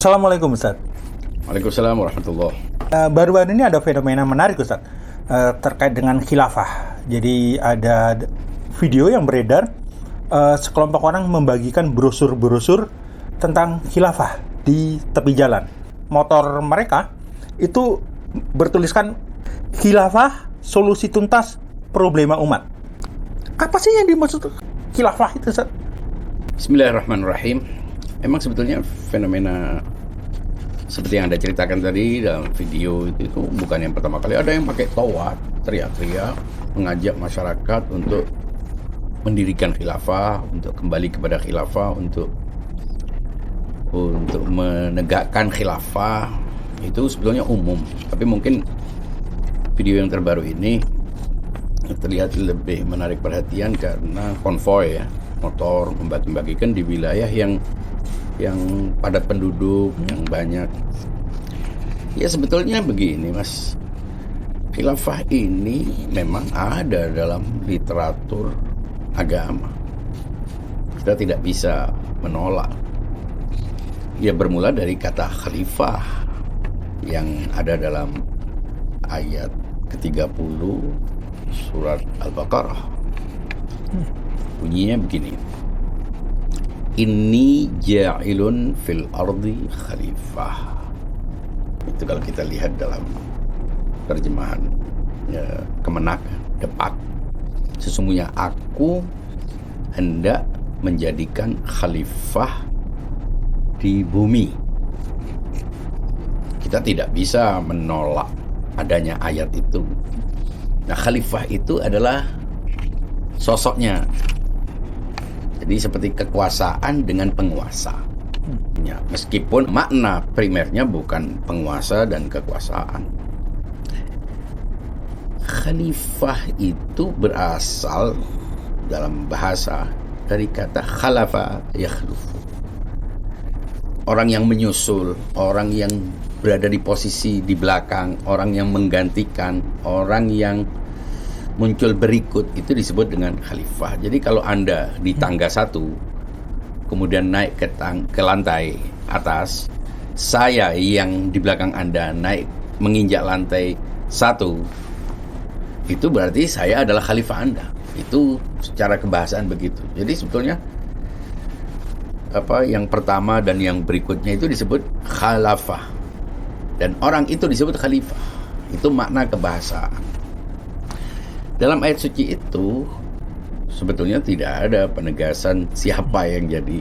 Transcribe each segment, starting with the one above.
Assalamualaikum Ustaz. Waalaikumsalam warahmatullahi. Baru-baru ini ada fenomena menarik Ustaz, terkait dengan khilafah. Jadi ada video yang beredar, sekelompok orang membagikan brosur-brosur tentang khilafah di tepi jalan. Motor mereka itu bertuliskan khilafah solusi tuntas problema umat. Apa sih yang dimaksud khilafah itu Ustaz? Bismillahirrahmanirrahim. Memang sebetulnya fenomena seperti yang Anda ceritakan tadi dalam video itu bukan yang pertama kali. Ada yang pakai tawat, teriak-teriak, mengajak masyarakat untuk mendirikan khilafah, untuk kembali kepada khilafah, untuk menegakkan khilafah. Itu sebetulnya umum. Tapi mungkin video yang terbaru ini terlihat lebih menarik perhatian karena konvoy ya, motor membagi-bagikan di wilayah yang padat penduduk, yang banyak. Ya sebetulnya begini Mas, khilafah ini memang ada dalam literatur agama. Kita tidak bisa menolak. Ya bermula dari kata khalifah yang ada dalam ayat ke-30 surat Al-Baqarah. Bunyinya begini: Inni ja'ilun fil ardi khalifah. Itu kalau kita lihat dalam terjemahan Kemenak, Depak. Sesungguhnya aku hendak menjadikan khalifah di bumi. Kita tidak bisa menolak adanya ayat itu. Nah, khalifah itu adalah sosoknya. Jadi seperti kekuasaan dengan penguasa. Ya, meskipun makna primernya bukan penguasa dan kekuasaan. Khalifah itu berasal dalam bahasa dari kata khalafa yakhlufu. Orang yang menyusul, orang yang berada di posisi di belakang, orang yang menggantikan, orang yang muncul berikut, itu disebut dengan khalifah. Jadi kalau Anda di tangga satu, kemudian naik ke lantai atas, saya yang di belakang Anda naik menginjak lantai satu, itu berarti saya adalah khalifah Anda. Itu secara kebahasaan begitu. Jadi sebetulnya yang pertama dan yang berikutnya itu disebut khalafah, dan orang itu disebut khalifah. Itu makna kebahasaan. Dalam ayat suci itu sebetulnya tidak ada penegasan siapa yang jadi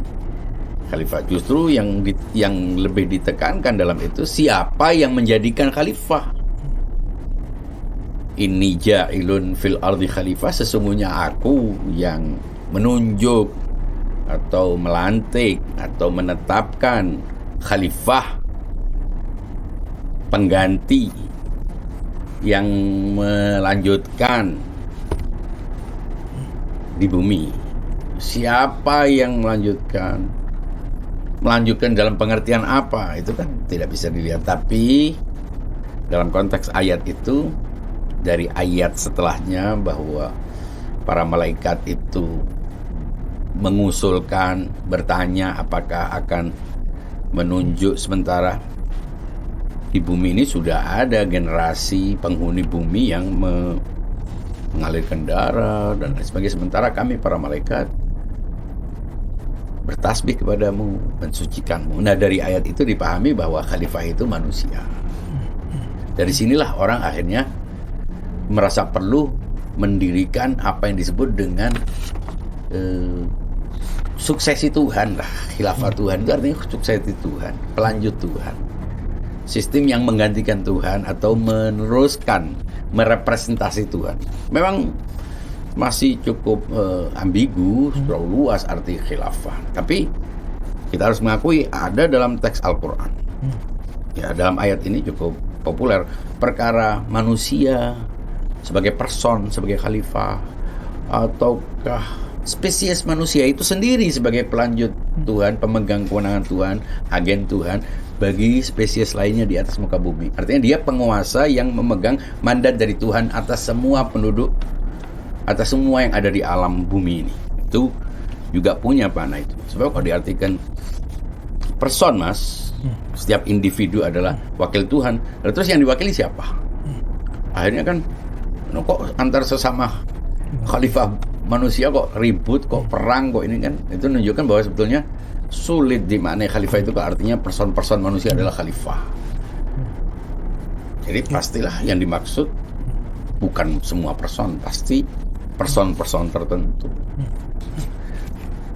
khalifah. Justru yang lebih ditekankan dalam itu siapa yang menjadikan khalifah. Inni ja'ilun fil ardi khalifah, sesungguhnya aku yang menunjuk atau melantik atau menetapkan khalifah, pengganti yang melanjutkan di bumi. Siapa yang melanjutkan? Melanjutkan dalam pengertian apa? Itu kan tidak bisa dilihat. Tapi dalam konteks ayat itu, dari ayat setelahnya bahwa para malaikat itu mengusulkan, bertanya apakah akan menunjuk, sementara di bumi ini sudah ada generasi penghuni bumi yang mengalirkan darah dan lain sebagainya. Sementara kami para malaikat bertasbih kepadamu, mensucikanmu. Nah, dari ayat itu dipahami bahwa khalifah itu manusia. Dari sinilah orang akhirnya merasa perlu mendirikan apa yang disebut dengan suksesi Tuhan lah. Khilafah Tuhan itu artinya suksesi Tuhan, pelanjut Tuhan. Sistem yang menggantikan Tuhan atau meneruskan, merepresentasi Tuhan. Memang masih cukup ambigu, terlalu luas arti khilafah. Tapi kita harus mengakui ada dalam teks Al-Quran. Ya, dalam ayat ini cukup populer. Perkara manusia sebagai person, sebagai khalifah, ataukah spesies manusia itu sendiri sebagai pelanjut Tuhan, pemegang kewenangan Tuhan, agen Tuhan bagi spesies lainnya di atas muka bumi. Artinya dia penguasa yang memegang mandat dari Tuhan atas semua penduduk, atas semua yang ada di alam bumi ini. Itu juga punya makna itu. Sebab kalau diartikan person, Mas, Setiap individu adalah wakil Tuhan. Lalu terus yang diwakili siapa? Akhirnya kan kok antar sesama khalifah manusia kok ribut, kok perang, kok ini kan. Itu menunjukkan bahwa sebetulnya sulit dimaknai khalifah itu, artinya person-person manusia adalah khalifah. Jadi pastilah yang dimaksud bukan semua person, pasti person-person tertentu.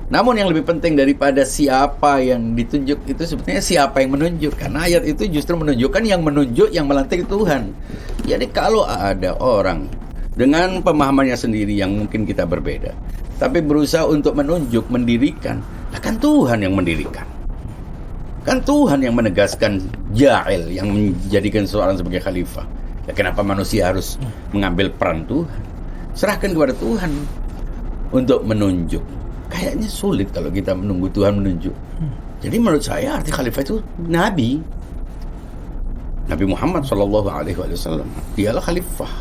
Namun yang lebih penting daripada siapa yang ditunjuk itu sebetulnya siapa yang menunjuk. Karena ayat itu justru menunjukkan yang menunjuk, yang melantik Tuhan. Jadi kalau ada orang dengan pemahamannya sendiri yang mungkin kita berbeda, tapi berusaha untuk menunjuk, mendirikan, kan Tuhan yang mendirikan. Kan Tuhan yang menegaskan ja'il, yang menjadikan seseorang sebagai khalifah. Ya kenapa manusia harus mengambil peran Tuhan? Serahkan kepada Tuhan untuk menunjuk. Kayaknya sulit kalau kita menunggu Tuhan menunjuk. Jadi menurut saya arti khalifah itu Nabi Muhammad SAW. Dialah khalifah.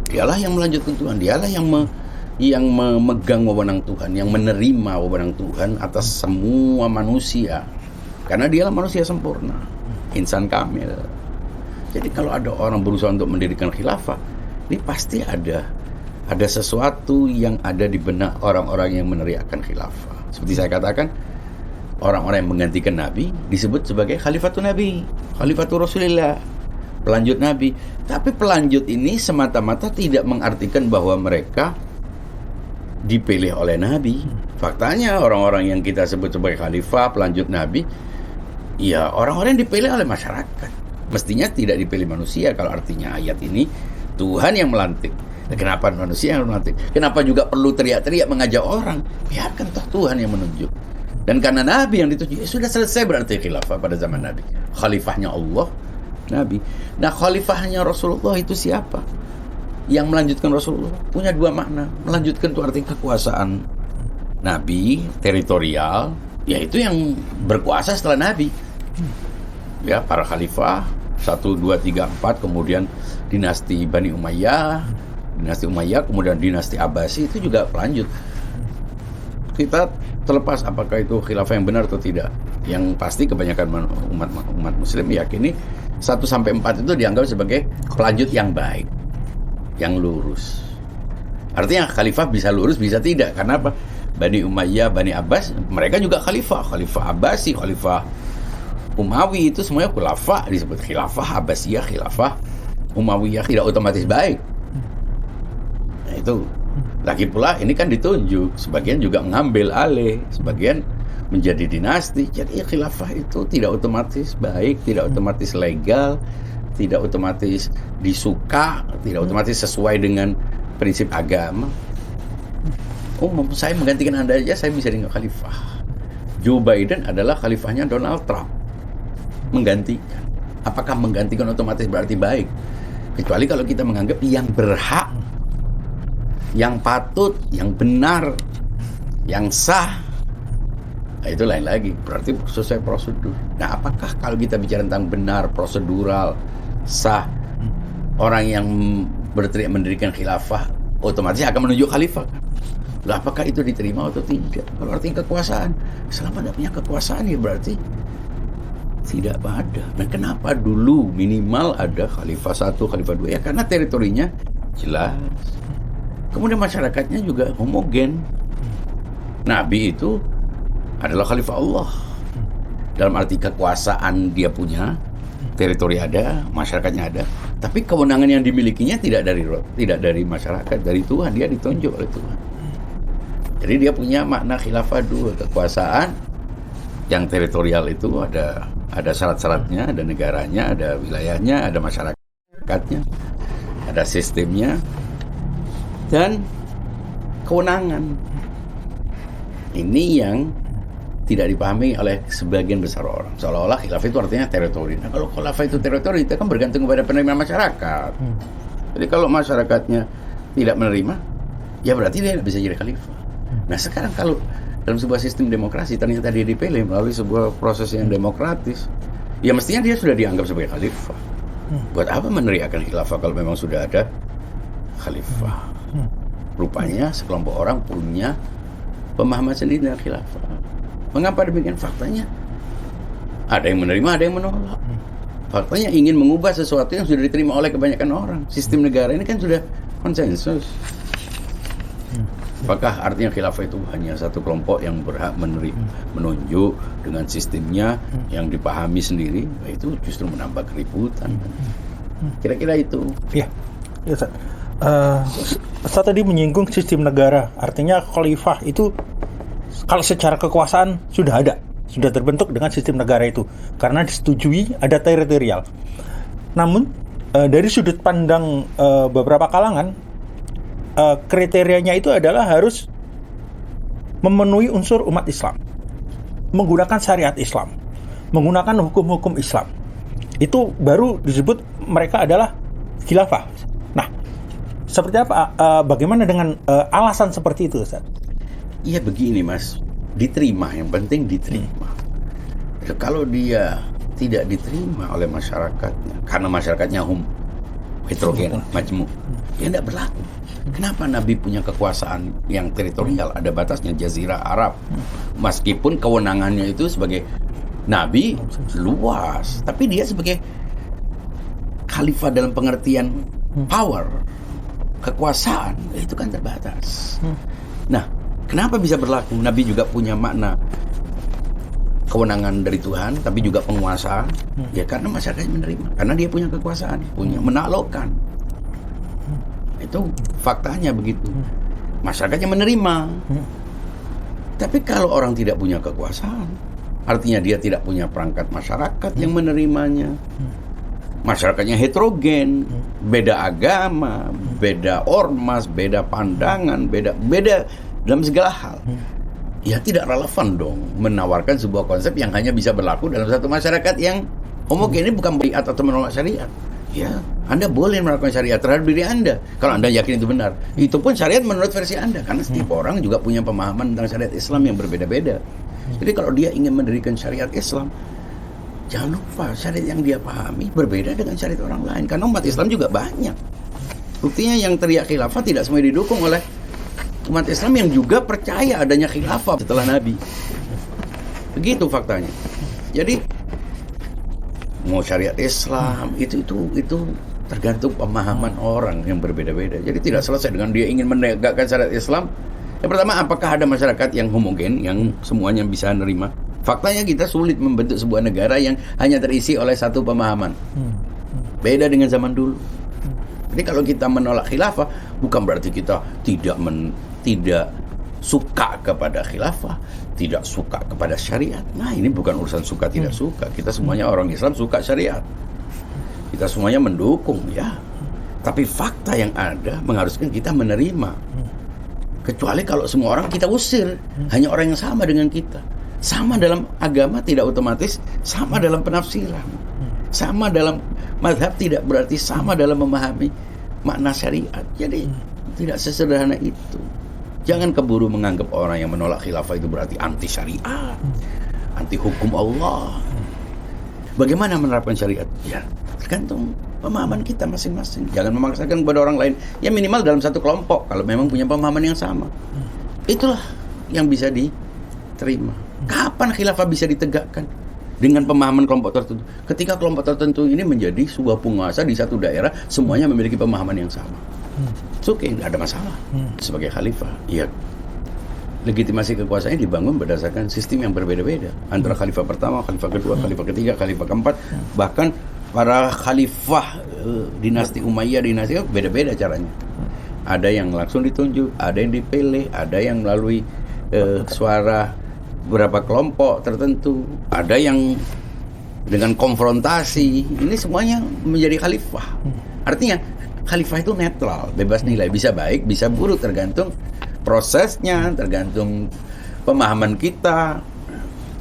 Dialah yang melanjutkan Tuhan. Dialah yang memegang wewenang Tuhan, yang menerima wewenang Tuhan atas semua manusia. Karena dialah manusia sempurna, insan kamil. Jadi kalau ada orang berusaha untuk mendirikan khilafah, ini pasti ada sesuatu yang ada di benak orang-orang yang meneriakkan khilafah. Seperti saya katakan, orang-orang yang menggantikan Nabi disebut sebagai khalifatun Nabi, khalifatul Rasulillah, pelanjut Nabi. Tapi pelanjut ini semata-mata tidak mengartikan bahwa mereka dipilih oleh Nabi. Faktanya orang-orang yang kita sebut sebagai khalifah, pelanjut Nabi, ya orang-orang yang dipilih oleh masyarakat. Mestinya tidak dipilih manusia kalau artinya ayat ini Tuhan yang melantik. Kenapa manusia yang melantik? Kenapa juga perlu teriak-teriak mengajak orang? Biarkan toh Tuhan yang menunjuk. Dan karena Nabi yang ditunjuk, sudah selesai berarti khilafah pada zaman Nabi. Khalifahnya Allah, Nabi. Nah, khalifahnya Rasulullah itu siapa? Yang melanjutkan Rasulullah punya dua makna. Melanjutkan itu arti kekuasaan Nabi, teritorial, yaitu yang berkuasa setelah Nabi. Ya, para khalifah 1, 2, 3, 4, kemudian dinasti Bani Umayyah, kemudian dinasti Abbasi, itu juga pelanjut. Kita terlepas apakah itu khilafah yang benar atau tidak. Yang pasti kebanyakan umat muslim meyakini 1 sampai 4 itu dianggap sebagai pelanjut yang baik, yang lurus. Artinya khalifah bisa lurus, bisa tidak. Karena apa? Bani Umayyah, Bani Abbas, mereka juga khalifah. Khalifah Abbasi, khalifah Umawi, itu semuanya khilafah. Disebut khilafah Abbasiyah, khilafah Umayyah, tidak otomatis baik. Nah itu. Lagi pula ini kan ditunjuk, sebagian juga mengambil alih, sebagian menjadi dinasti. Jadi khilafah itu tidak otomatis baik, tidak otomatis legal, tidak otomatis disuka, tidak otomatis sesuai dengan prinsip agama. Saya menggantikan Anda aja, saya bisa jadi khalifah. Joe Biden adalah khalifahnya Donald Trump. Menggantikan. Apakah menggantikan otomatis berarti baik? Kecuali kalau kita menganggap yang berhak, yang patut, yang benar, yang sah, nah itu lain lagi, berarti sesuai prosedur. Nah, apakah kalau kita bicara tentang benar, prosedural, sah, orang yang berteriak mendirikan khilafah otomatis akan menunjuk khalifah? Lah, apakah itu diterima atau tidak? Kalau artinya kekuasaan, selama tidak punya kekuasaan ya berarti tidak ada. Nah, kenapa dulu minimal ada khalifah 1, khalifah 2? Ya karena teritorinya jelas. Kemudian masyarakatnya juga homogen. Nabi itu adalah khalifah Allah. Dalam arti kekuasaan dia punya, teritori ada, masyarakatnya ada. Tapi kewenangan yang dimilikinya tidak dari masyarakat, dari Tuhan. Dia ditunjuk oleh Tuhan. Jadi dia punya makna khilafah 2, kekuasaan yang teritorial itu ada syarat-syaratnya, ada negaranya, ada wilayahnya, ada masyarakatnya, ada sistemnya, dan kewenangan. Ini yang tidak dipahami oleh sebagian besar orang. Seolah-olah khilafah itu artinya teritori. Nah, kalau khilafah itu teritori, itu kan bergantung kepada penerimaan masyarakat. Jadi kalau masyarakatnya tidak menerima, ya berarti dia tidak bisa jadi khalifah. Nah, sekarang kalau dalam sebuah sistem demokrasi ternyata dia dipilih melalui sebuah proses yang demokratis, ya mestinya dia sudah dianggap sebagai khalifah. Buat apa meneriakkan khilafah kalau memang sudah ada khalifah? Rupanya sekelompok orang punya pemahaman sendiri tentang khilafah. Mengapa demikian? Faktanya Ada yang menerima, ada yang menolak. Faktanya ingin mengubah sesuatu yang sudah diterima oleh kebanyakan orang. Sistem negara ini kan sudah konsensus. Apakah artinya khilafah itu hanya satu kelompok yang berhak menunjuk dengan sistemnya yang dipahami sendiri? Nah, itu justru menambah keributan. Kira-kira itu. Ya, Ustaz. Ustaz tadi menyinggung sistem negara. Artinya khalifah itu kalau secara kekuasaan sudah ada, sudah terbentuk dengan sistem negara itu karena disetujui ada teritorial. Namun dari sudut pandang beberapa kalangan, kriterianya itu adalah harus memenuhi unsur umat Islam, menggunakan syariat Islam, menggunakan hukum-hukum Islam. Itu baru disebut mereka adalah khilafah. Nah, seperti apa? Bagaimana dengan alasan seperti itu, Ustaz? Iya begini, Mas. Diterima, yang penting diterima. Kalau dia tidak diterima oleh masyarakatnya, karena masyarakatnya heterogen, majmuk, ya tidak berlaku. Kenapa Nabi punya kekuasaan yang teritorial, ada batasnya, Jazirah Arab, meskipun kewenangannya itu sebagai Nabi luas, tapi dia sebagai khalifah dalam pengertian power, kekuasaan, itu kan terbatas. Nah, kenapa bisa berlaku? Nabi juga punya makna kewenangan dari Tuhan, tapi juga penguasa. Ya karena masyarakat menerima, karena dia punya kekuasaan, punya menaklukkan. Itu faktanya begitu. Masyarakatnya menerima. Tapi kalau orang tidak punya kekuasaan, artinya dia tidak punya perangkat masyarakat yang menerimanya. Masyarakatnya heterogen, beda agama, beda ormas, beda pandangan, beda dalam segala hal. Ya tidak relevan dong menawarkan sebuah konsep yang hanya bisa berlaku dalam satu masyarakat yang homogen. Ini bukan beriat atau menolak syariat. Ya, Anda boleh melakukan syariat terhadap diri Anda kalau Anda yakin itu benar. Itu pun syariat menurut versi Anda, karena setiap orang juga punya pemahaman tentang syariat Islam yang berbeda-beda. Jadi kalau dia ingin mendirikan syariat Islam, jangan lupa syariat yang dia pahami berbeda dengan syariat orang lain, karena umat Islam juga banyak. Buktinya yang teriak khilafah tidak semua didukung oleh umat Islam yang juga percaya adanya khilafah setelah Nabi. Begitu faktanya. Jadi mau syariat Islam itu tergantung pemahaman orang yang berbeda-beda. Jadi tidak selesai dengan dia ingin menegakkan syariat Islam. Yang pertama, apakah ada masyarakat yang homogen yang semuanya bisa menerima? Faktanya kita sulit membentuk sebuah negara yang hanya terisi oleh satu pemahaman. Beda dengan zaman dulu. Jadi kalau kita menolak khilafah, bukan berarti kita tidak suka kepada khilafah, tidak suka kepada syariat. Nah, ini bukan urusan suka tidak suka. Kita semuanya orang Islam suka syariat. Kita semuanya mendukung, ya. Tapi fakta yang ada mengharuskan kita menerima. Kecuali kalau semua orang kita usir, hanya orang yang sama dengan kita. Sama dalam agama tidak otomatis sama dalam penafsiran. Sama dalam mazhab tidak berarti sama dalam memahami makna syariat. Jadi tidak sesederhana itu. Jangan keburu menganggap orang yang menolak khilafah itu berarti anti syariat, anti hukum Allah. Bagaimana menerapkan syariat? Ya, tergantung pemahaman kita masing-masing. Jangan memaksakan kepada orang lain. Ya minimal dalam satu kelompok, kalau memang punya pemahaman yang sama. Itulah yang bisa diterima. Kapan khilafah bisa ditegakkan? Dengan pemahaman kelompok tertentu. Ketika kelompok tertentu ini menjadi sebuah penguasa di satu daerah, semuanya memiliki pemahaman yang sama. Oke, tidak ada masalah. Sebagai khalifah, ya legitimasi kekuasaannya dibangun berdasarkan sistem yang berbeda-beda antara khalifah pertama, khalifah kedua, khalifah ketiga, khalifah keempat, bahkan para khalifah dinasti Umayyah, dinasti beda-beda caranya. Ada yang langsung ditunjuk, ada yang dipilih, ada yang melalui suara beberapa kelompok tertentu, ada yang dengan konfrontasi. Ini semuanya menjadi khalifah. Artinya khalifah itu netral, bebas nilai, bisa baik, bisa buruk, tergantung prosesnya, tergantung pemahaman kita.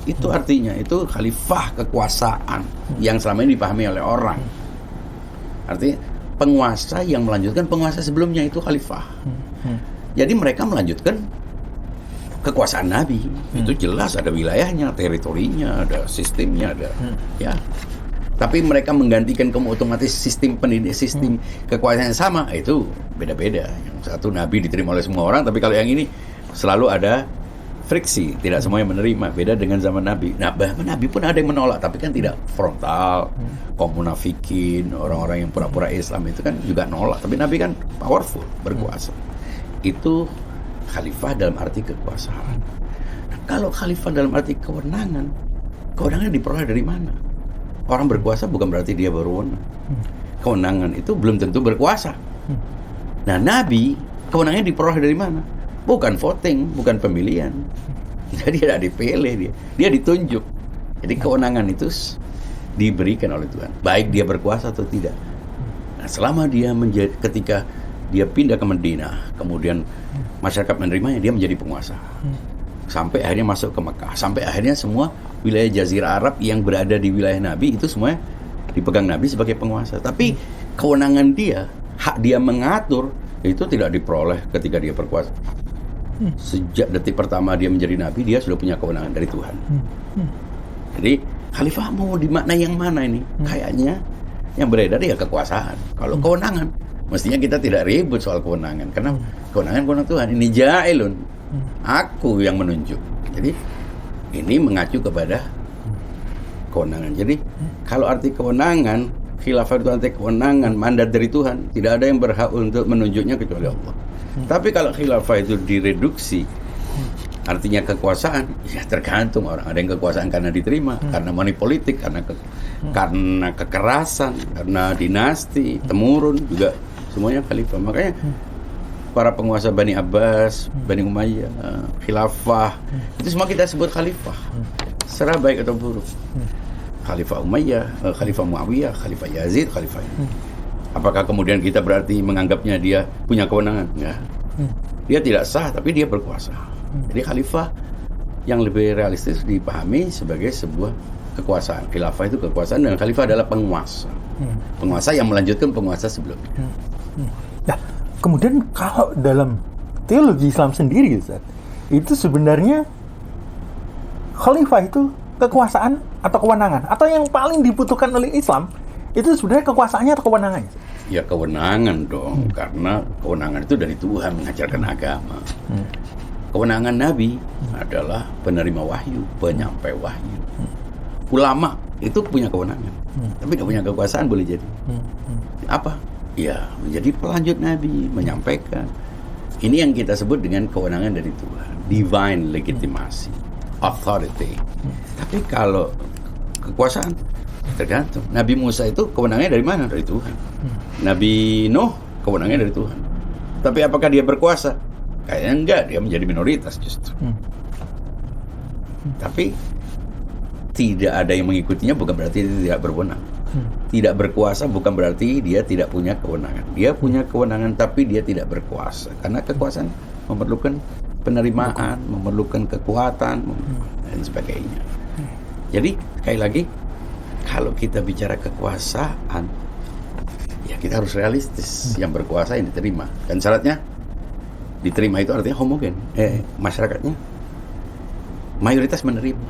Itu artinya, itu khalifah kekuasaan yang selama ini dipahami oleh orang. Artinya penguasa yang melanjutkan penguasa sebelumnya itu khalifah. Jadi mereka melanjutkan kekuasaan Nabi. Itu jelas ada wilayahnya, teritorinya, ada sistemnya, ada ya. Tapi mereka menggantikan otomatis sistem pendidik, sistem kekuasaan yang sama, itu beda-beda. Yang satu Nabi diterima oleh semua orang, tapi kalau yang ini selalu ada friksi, tidak semuanya menerima. Beda dengan zaman Nabi. Nah, bahkan Nabi pun ada yang menolak, tapi kan tidak frontal. Kaum munafikin, orang-orang yang pura-pura Islam itu kan juga nolak. Tapi Nabi kan powerful, berkuasa. Itu khalifah dalam arti kekuasaan. Nah, kalau khalifah dalam arti kewenangan, kewenangan diperoleh dari mana? Orang berkuasa bukan berarti dia berwenang. Kewenangan itu belum tentu berkuasa. Nah, Nabi kewenangannya diperoleh dari mana? Bukan voting, bukan pemilihan. Jadi tidak dipilih dia ditunjuk. Jadi kewenangan itu diberikan oleh Tuhan, baik dia berkuasa atau tidak. Nah, selama dia ketika dia pindah ke Madinah, kemudian masyarakat menerimanya, dia menjadi penguasa. Sampai akhirnya masuk ke Mekah, sampai akhirnya semua wilayah Jazirah Arab yang berada di wilayah Nabi itu semuanya dipegang Nabi sebagai penguasa. Tapi kewenangan dia, hak dia mengatur itu tidak diperoleh ketika dia berkuasa. Sejak detik pertama dia menjadi nabi, dia sudah punya kewenangan dari Tuhan. Jadi khalifah mau dimaknai yang mana ini? Kayaknya yang beredar ya kekuasaan. Kalau kewenangan, mestinya kita tidak ribut soal kewenangan, karena kewenangan Tuhan. Ini ja'ilun, aku yang menunjuk. Jadi ini mengacu kepada kewenangan. Jadi kalau arti kewenangan, khilafah itu arti kewenangan, mandat dari Tuhan. Tidak ada yang berhak untuk menunjuknya kecuali Allah. Tapi kalau khilafah itu direduksi, artinya kekuasaan, ya tergantung orang. Ada yang kekuasaan karena diterima, karena money politik, karena kekerasan, karena dinasti, temurun juga semuanya khalifah. Makanya para penguasa Bani Abbas, Bani Umayyah, khilafah, itu semua kita sebut khalifah. Serah baik atau buruk. Khalifah Umayyah, Khalifah Muawiyah, Khalifah Yazid, Khalifah ini. Apakah kemudian kita berarti menganggapnya dia punya kewenangan? Enggak. Dia tidak sah, tapi dia berkuasa. Jadi khalifah yang lebih realistis dipahami sebagai sebuah kekuasaan. Khilafah itu kekuasaan, dan khalifah adalah penguasa. Penguasa yang melanjutkan penguasa sebelumnya. Nah, kemudian kalau dalam teologi Islam sendiri, Ustaz, itu sebenarnya khalifah itu kekuasaan atau kewenangan? Atau yang paling dibutuhkan oleh Islam itu sebenarnya kekuasaannya atau kewenangannya? Ya kewenangan dong, karena kewenangan itu dari Tuhan mengajarkan agama. Kewenangan Nabi adalah penerima wahyu, penyampai wahyu. Ulama itu punya kewenangan, tapi tidak punya kekuasaan, boleh jadi. Apa? Ya menjadi pelanjut Nabi, menyampaikan. Ini yang kita sebut dengan kewenangan dari Tuhan, divine legitimacy, authority. Tapi kalau kekuasaan, tergantung. Nabi Musa itu kewenangannya dari mana? Dari Tuhan. Nabi Nuh kewenangannya dari Tuhan. Tapi apakah dia berkuasa? Kayaknya enggak, dia menjadi minoritas justru. Tapi tidak ada yang mengikutinya bukan berarti dia tidak berwenang. Tidak berkuasa bukan berarti dia tidak punya kewenangan. Dia punya kewenangan tapi dia tidak berkuasa. Karena kekuasaan memerlukan penerimaan, memerlukan kekuatan, dan sebagainya. Jadi sekali lagi, kalau kita bicara kekuasaan, ya kita harus realistis. Yang berkuasa yang diterima. Dan syaratnya diterima itu artinya homogen. Masyarakatnya mayoritas menerima.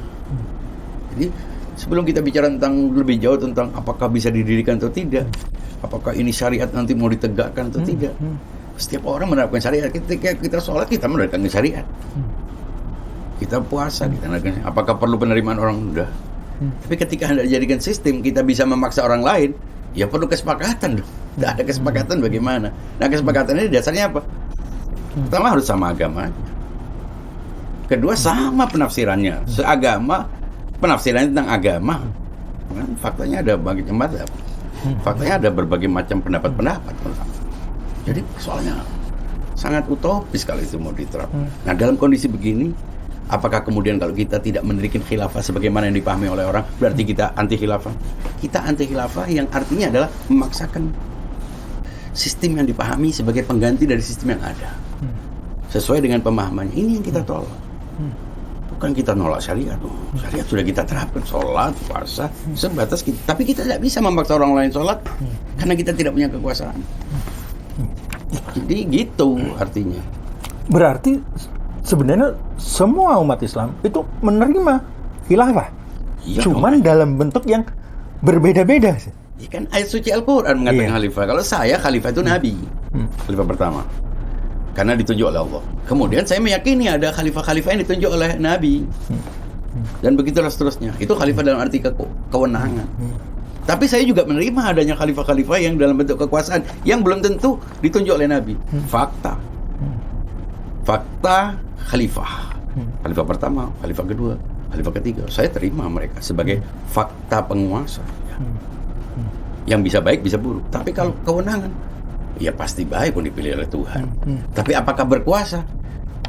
Jadi sebelum kita bicara tentang lebih jauh tentang apakah bisa didirikan atau tidak, apakah ini syariat nanti mau ditegakkan atau tidak, setiap orang menerapkan syariat. Ketika kita sholat, kita menerapkan syariat. Kita puasa, kita menerapkan. Apakah perlu penerimaan orang? Udah. Tapi ketika hendak dijadikan sistem, kita bisa memaksa orang lain, ya perlu kesepakatan dong. Tidak ada kesepakatan bagaimana? Nah, kesepakatannya dasarnya apa? Pertama harus sama agama. Kedua sama penafsirannya. Seagama, penafsirannya tentang agama. Kan faktanya ada berbagai macam. Faktanya ada berbagai macam pendapat-pendapat. Jadi soalnya sangat utopis kalau itu mau diterapkan. Nah, dalam kondisi begini, apakah kemudian kalau kita tidak mendirikan khilafah sebagaimana yang dipahami oleh orang, berarti kita anti khilafah? Kita anti khilafah yang artinya adalah memaksakan sistem yang dipahami sebagai pengganti dari sistem yang ada. Sesuai dengan pemahamannya. Ini yang kita tolak. Bukan kita nolak syariat. Syariat sudah kita terapkan, sholat, puasa, sebatas kita. Tapi kita tidak bisa memaksa orang lain sholat karena kita tidak punya kekuasaan. Jadi gitu artinya. Berarti sebenarnya semua umat Islam itu menerima khilafah. Ya, cuman dalam bentuk yang berbeda-beda. Ya kan ayat suci Al-Quran mengatakan khalifah. Kalau saya, khalifah itu Nabi. Khalifah pertama. karena ditunjuk oleh Allah. Kemudian saya meyakini ada khalifah-khalifah yang ditunjuk oleh Nabi. Dan begitulah seterusnya. Itu khalifah dalam arti kewenangan. Tapi saya juga menerima adanya khalifah-khalifah yang dalam bentuk kekuasaan yang belum tentu ditunjuk oleh Nabi. Fakta khalifah. Khalifah pertama, khalifah kedua, khalifah ketiga. Saya terima mereka sebagai fakta penguasa. Yang bisa baik, bisa buruk. Tapi kalau kewenangan, ya pasti baik pun dipilih oleh Tuhan. Tapi apakah berkuasa?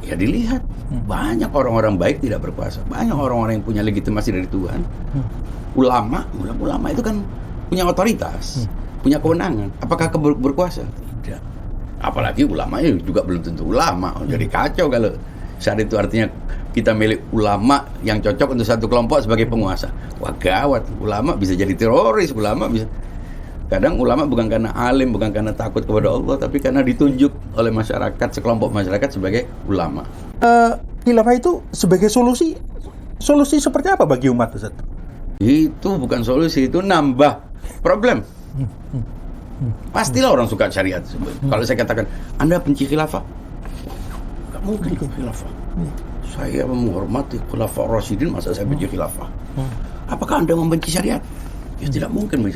Ya dilihat. Banyak orang-orang baik tidak berkuasa. Banyak orang-orang yang punya legitimasi dari Tuhan. Ulama itu kan punya otoritas, punya kewenangan. Apakah berkuasa? Tidak. Apalagi ulama juga belum tentu ulama. Jadi kacau kalau saat itu artinya kita milih ulama yang cocok untuk satu kelompok sebagai penguasa. Wah gawat, ulama bisa jadi teroris, ulama bisa. Kadang ulama bukan karena alim, bukan karena takut kepada Allah, tapi karena ditunjuk oleh masyarakat, sekelompok masyarakat sebagai ulama. Khilafah itu sebagai solusi seperti apa bagi umat, Ustaz? Itu bukan solusi, itu nambah problem. Pastilah orang suka syariat. Kalau saya katakan, Anda benci khilafah, nggak mungkin khilafah. Saya menghormati khulafah Rasyidin, masa saya benci khilafah? Apakah Anda membenci syariat? Ya tidak mungkin.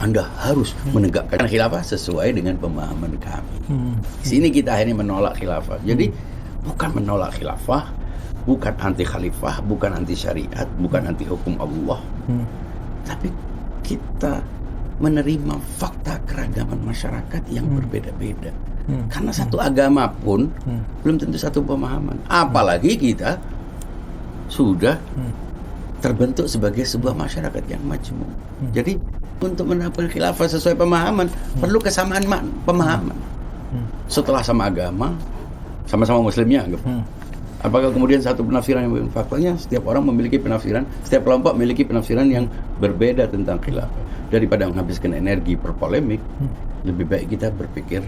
Anda harus menegakkan khilafah sesuai dengan pemahaman kami. Sini kita akhirnya menolak khilafah. Jadi bukan menolak khilafah, bukan anti khalifah, bukan anti syariat, bukan anti hukum Allah. Tapi kita menerima fakta keragaman masyarakat yang berbeda-beda. Karena satu agama pun belum tentu satu pemahaman. Apalagi kita sudah terbentuk sebagai sebuah masyarakat yang majmuk. Jadi untuk menerapkan khilafah sesuai pemahaman perlu kesamaan pemahaman. Setelah sama agama, sama-sama muslimnya anggap. Apakah kemudian satu penafsiran yang faktanya setiap orang memiliki penafsiran, setiap kelompok memiliki penafsiran yang berbeda tentang khilafah. Daripada menghabiskan energi berpolemik, lebih baik kita berpikir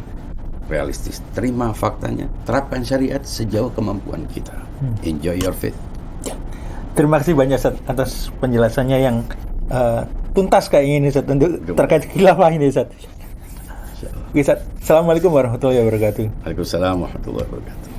realistis. Terima faktanya, terapkan syariat sejauh kemampuan kita. Enjoy your faith. Terima kasih banyak, Ustaz, atas penjelasannya yang tuntas kayak ini, Ustaz, untuk terkait khilafah ini, Ustaz. Assalamualaikum warahmatullahi wabarakatuh. Waalaikumsalam warahmatullahi wabarakatuh.